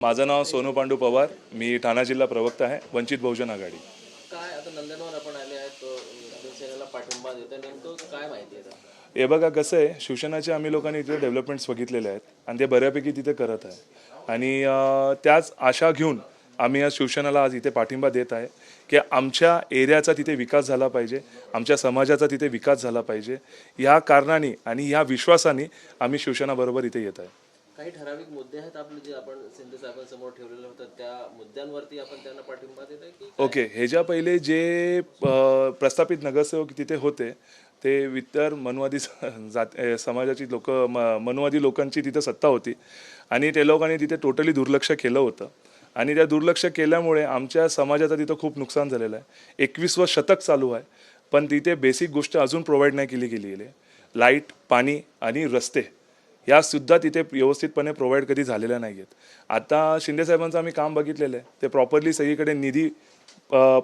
माझं नाव सोनू पांडू पवार, मी ठाणा जिल्हा प्रवक्ता आहे, वंचित बहुजन आघाडी. काय आता नंदनवर आपण आले आहेत, शिवसेनेला पाठिंबा देतो, नेमकं काय माहिती आहे? हे बघा कसं आहे, शिवसेनेचे आम्ही लोकांनी इथे डेव्हलपमेंट्स बघितलेले आहेत आणि ते बऱ्यापैकी तिथे करत आहे आणि त्याच आशा घेऊन आम्ही आज शिवसेनेला आज इथे पाठिंबा देत आहे की आमच्या एरियाचा तिथे विकास झाला पाहिजे, आमच्या समाजाचा तिथे विकास झाला पाहिजे. या कारणाने आणि ह्या विश्वासाने आम्ही शिवसेनाबरोबर इथे येत आहे. काही ठराविक मुद्दे आहेत आपले जे आपण शिंदे साहेबांसमोर ठेवलेले होते, त्या मुद्द्यांवरती आपण त्यांना पाठिंबा देत आहे की? ओके, ह्याच्या पहिले जे प्रस्थापित नगरसेवक तिथे होते ते इतर मनुवादी समाजाची मनुवादी लोकांची तिथे सत्ता होती आणि ते लोकांनी तिथे टोटली दुर्लक्ष केलं होतं आणि त्या दुर्लक्ष केल्यामुळे आमच्या समाजाचं तिथं खूप नुकसान झालेलं आहे. 21वे शतक चालू आहे पण तिथे बेसिक गोष्ट अजून प्रोव्हाइड नाही केली गेलेली आहे. लाईट, पाणी आणि रस्ते यासुद्धा तिथे व्यवस्थितपणे प्रोव्हाइड कधी झालेल्या नाही आहेत. आता शिंदेसाहेबांचं आम्ही काम बघितलेलं आहे, ते प्रॉपरली सगळीकडे निधी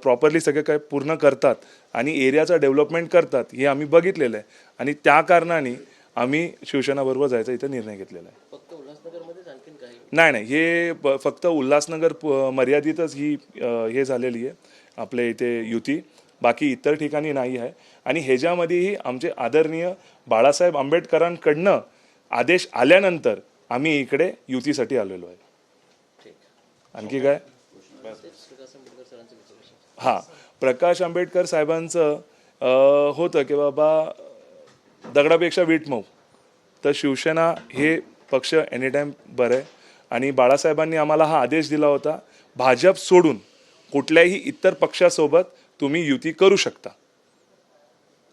प्रॉपरली सगळं काय पूर्ण करतात आणि एरियाचं डेव्हलपमेंट करतात हे आम्ही बघितलेलं आहे आणि त्या कारणाने आम्ही शिवसेनाबरोबर जायचा इथं निर्णय घेतलेला आहे. फक्त उल्हासनगरमध्येच आणखीन काही? नाही, हे फक्त उल्हासनगर मर्यादितच ही हे झालेली आहे आपल्या इथे युती, बाकी इतर ठिकाणी नाही आहे. आणि ह्याच्यामध्येही आमचे आदरणीय बाळासाहेब आंबेडकरांकडनं आदेश आल्यानंतर आम्ही इकडे युतीसाठी आलेलो आहे. आणखी काय? हां, प्रकाश आंबेडकर साहेबांचं होतं की बाबा दगडापेक्षा वीट मऊ, तर शिवसेना हे पक्ष एनीटाईम बरं आहे आणि बाळासाहेबांनी आम्हाला हा आदेश दिला होता, भाजप सोडून कुठल्याही इतर पक्षासोबत तुम्ही युती करू शकता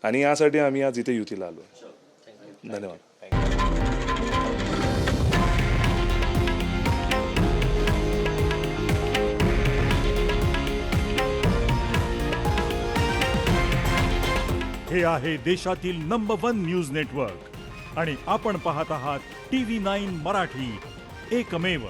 आणि यासाठी आम्ही आज इथे युतीला आलो आहे. धन्यवाद. हे आहे देशातील नंबर 1 न्यूज नेटवर्क आणि आपण पाहत आहात TV9 मराठी, एकमेव.